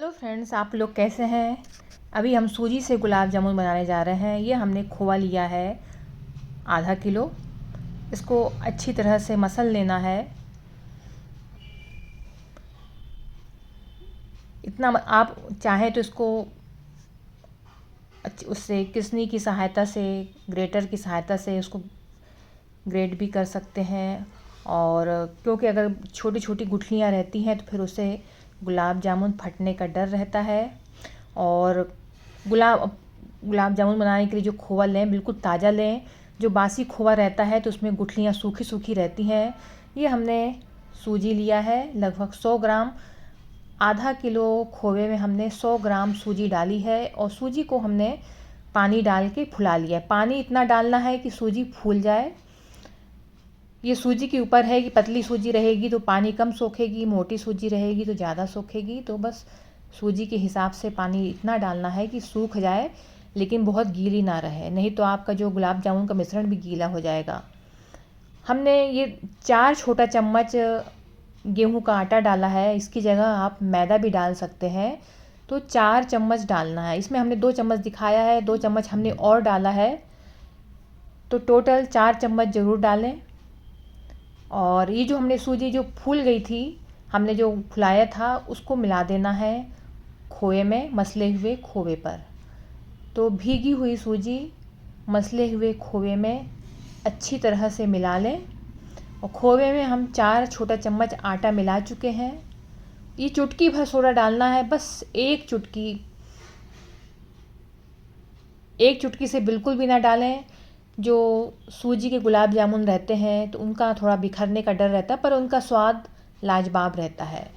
Hello friends, आप लोग कैसे हैं। अभी हम सूजी से गुलाब जामुन बनाने जा रहे हैं। ये हमने खोआ लिया है आधा किलो। इसको अच्छी तरह से मसल लेना है। इतना आप चाहें तो इसको उससे किसनी की सहायता से, ग्रेटर की सहायता से उसको ग्रेट भी कर सकते हैं। और क्योंकि अगर छोटी छोटी गुठलियाँ रहती हैं तो फिर उससे गुलाब जामुन फटने का डर रहता है। और गुलाब जामुन बनाने के लिए जो खोआ लें बिल्कुल ताज़ा लें। जो बासी खोआ रहता है तो उसमें गुठलियाँ सूखी सूखी रहती हैं। ये हमने सूजी लिया है लगभग 100 ग्राम। आधा किलो खोए में हमने 100 ग्राम सूजी डाली है और सूजी को हमने पानी डाल के फुला लिया है। पानी इतना डालना है कि सूजी फूल जाए। ये सूजी के ऊपर है कि पतली सूजी रहेगी तो पानी कम सोखेगी, मोटी सूजी रहेगी तो ज़्यादा सोखेगी। तो बस सूजी के हिसाब से पानी इतना डालना है कि सूख जाए, लेकिन बहुत गीली ना रहे, नहीं तो आपका जो गुलाब जामुन का मिश्रण भी गीला हो जाएगा। हमने ये 4 छोटा चम्मच गेहूं का आटा डाला है। इसकी जगह आप मैदा भी डाल सकते हैं। तो 4 चम्मच डालना है। इसमें हमने 2 चम्मच दिखाया है, 2 चम्मच हमने और डाला है, तो टोटल 4 चम्मच ज़रूर डालें। और ये जो हमने सूजी जो फूल गई थी, हमने जो फुलाया था, उसको मिला देना है खोए में, मसले हुए खोए पर। तो भीगी हुई सूजी मसले हुए खोए में अच्छी तरह से मिला लें। और खोए में हम 4 छोटा चम्मच आटा मिला चुके हैं। ये चुटकी भर सोडा डालना है, बस एक चुटकी। एक चुटकी से बिल्कुल भी ना डालें। जो सूजी के गुलाब जामुन रहते हैं तो उनका थोड़ा बिखरने का डर रहता है, पर उनका स्वाद लाजवाब रहता है।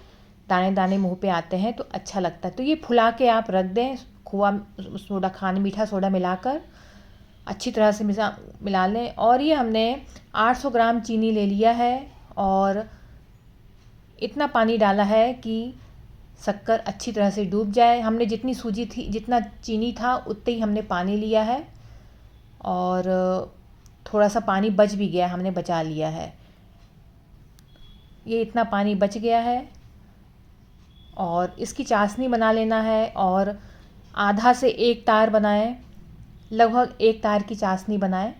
दाने दाने मुंह पे आते हैं तो अच्छा लगता है। तो ये फुला के आप रख दें। खोआ सोडा, खाने मीठा सोडा मिलाकर अच्छी तरह से मिला लें। और ये हमने 800 ग्राम चीनी ले लिया है और इतना पानी डाला है कि शक्कर अच्छी तरह से डूब जाए। हमने जितनी सूजी थी, जितना चीनी था, उतने ही हमने पानी लिया है। और थोड़ा सा पानी बच भी गया, हमने बचा लिया है। ये इतना पानी बच गया है और इसकी चाशनी बना लेना है। और आधा से 1 तार बनाएं, लगभग 1 तार की चाशनी बनाएं।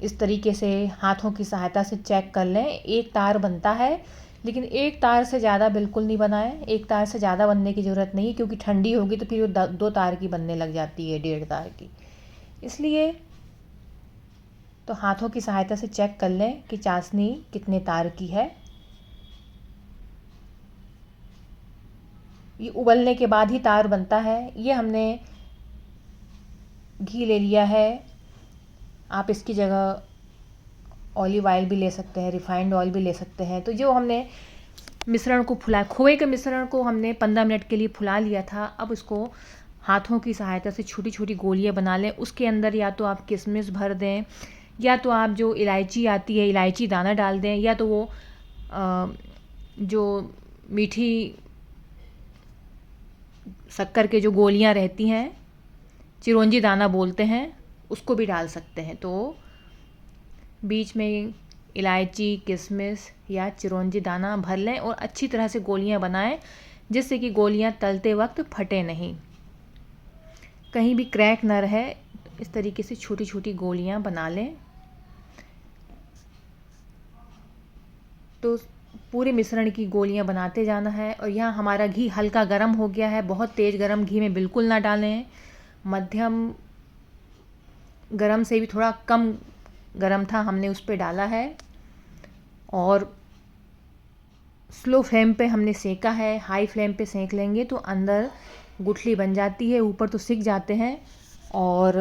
इस तरीके से हाथों की सहायता से चेक कर लें। 1 तार बनता है, लेकिन 1 तार से ज़्यादा बिल्कुल नहीं बनाएं। 1 तार से ज़्यादा बनने की ज़रूरत नहीं, क्योंकि ठंडी होगी तो फिर वो 2 तार की बनने लग जाती है, 1.5 तार की। इसलिए तो हाथों की सहायता से चेक कर लें कि चाशनी कितने तार की है। ये उबलने के बाद ही तार बनता है। ये हमने घी ले लिया है। आप इसकी जगह ऑलिव ऑयल भी ले सकते हैं, रिफाइंड ऑयल भी ले सकते हैं। तो जो हमने मिश्रण को फुला, खोए के मिश्रण को हमने 15 मिनट के लिए फुला लिया था। अब उसको हाथों की सहायता से छोटी छोटी गोलियां बना लें। उसके अंदर या तो आप किशमिश भर दें, या तो आप जो इलायची आती है, इलायची दाना डाल दें, या तो वो जो मीठी शक्कर के जो गोलियां रहती हैं, चिरौंजी दाना बोलते हैं, उसको भी डाल सकते हैं। तो बीच में इलायची, किशमिश या चिरौंजी दाना भर लें और अच्छी तरह से गोलियां बनाएं, जिससे कि गोलियां तलते वक्त फटे नहीं, कहीं भी क्रैक न रहे। इस तरीके से छोटी छोटी गोलियां बना लें। तो पूरे मिश्रण की गोलियां बनाते जाना है। और यहाँ हमारा घी हल्का गर्म हो गया है। बहुत तेज़ गर्म घी में बिल्कुल ना डालें। मध्यम गरम से भी थोड़ा कम गरम था, हमने उस पर डाला है। और स्लो फ्लेम पे हमने सेका है। हाई फ्लेम पे सेक लेंगे तो अंदर गुठली बन जाती है, ऊपर तो सिक जाते हैं और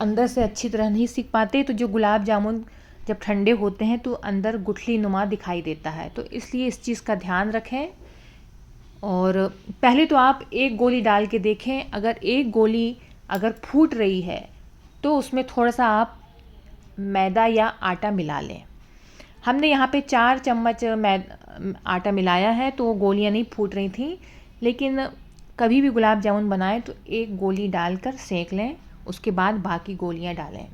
अंदर से अच्छी तरह नहीं सिक पाते। तो जो गुलाब जामुन जब ठंडे होते हैं तो अंदर गुठली नुमा दिखाई देता है। तो इसलिए इस चीज़ का ध्यान रखें। और पहले तो आप एक गोली डाल के देखें। अगर एक गोली अगर फूट रही है तो उसमें थोड़ा सा आप मैदा या आटा मिला लें। हमने यहाँ पे 4 चम्मच आटा मिलाया है तो गोलियाँ नहीं फूट रही थी। लेकिन कभी भी गुलाब जामुन बनाएं तो एक गोली डालकर सेक लें, उसके बाद बाकी गोलियाँ डालें।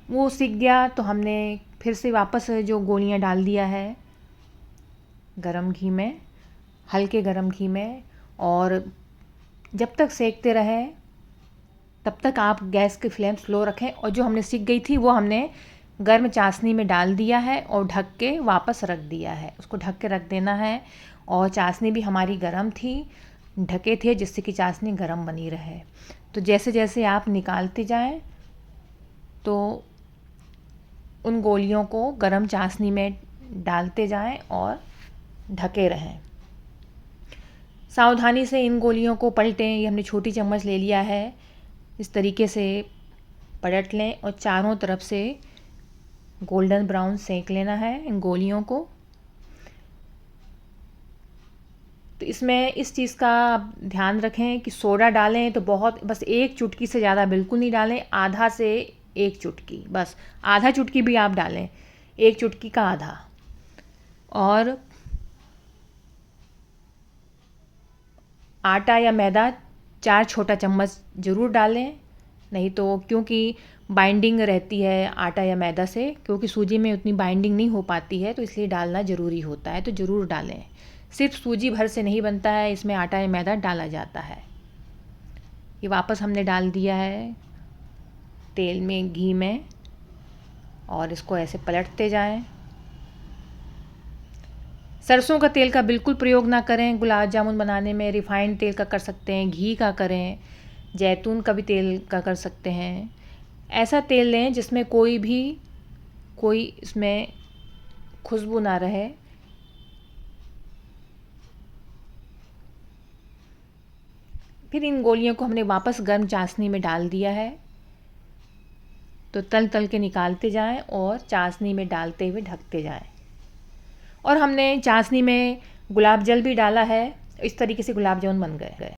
वो सिक गया तो हमने फिर से वापस जो गोलियाँ डाल दिया है गरम घी में। हल्के गरम घी में, और जब तक सेकते रहें तब तक आप गैस की फ्लेम स्लो रखें। और जो हमने सीख गई थी वो हमने गर्म चाशनी में डाल दिया है और ढक के वापस रख दिया है। उसको ढक के रख देना है। और चाशनी भी हमारी गर्म थी, ढके थे, जिससे कि चाशनी गर्म बनी रहे। तो जैसे जैसे आप निकालते जाएं तो उन गोलियों को गर्म चाशनी में डालते जाएं और ढके रहें। सावधानी से इन गोलियों को पलटें। ये हमने छोटी चम्मच ले लिया है, इस तरीके से पलट लें और चारों तरफ से गोल्डन ब्राउन सेक लेना है इन गोलियों को। तो इसमें इस चीज़ का आप ध्यान रखें कि सोडा डालें तो बहुत, बस एक चुटकी से ज़्यादा बिल्कुल नहीं डालें, आधा से एक चुटकी, बस आधा चुटकी भी आप डालें, एक चुटकी का आधा। और आटा या मैदा 4 छोटा चम्मच ज़रूर डालें, नहीं तो क्योंकि बाइंडिंग रहती है आटा या मैदा से, क्योंकि सूजी में उतनी बाइंडिंग नहीं हो पाती है, तो इसलिए डालना ज़रूरी होता है, तो ज़रूर डालें। सिर्फ सूजी भर से नहीं बनता है, इसमें आटा या मैदा डाला जाता है। ये वापस हमने डाल दिया है तेल में, घी में, और इसको ऐसे पलटते जाएं। सरसों का तेल का बिल्कुल प्रयोग ना करें गुलाब जामुन बनाने में। रिफाइंड तेल का कर सकते हैं, घी का करें, जैतून का भी तेल का कर सकते हैं। ऐसा तेल लें जिसमें कोई इसमें खुशबू ना रहे। फिर इन गोलियों को हमने वापस गर्म चाशनी में डाल दिया है, तो तल तल के निकालते जाएं और चाशनी में डालते हुए ढकते जाएं। और हमने चाशनी में गुलाब जल भी डाला है। इस तरीके से गुलाब जामुन बन गए।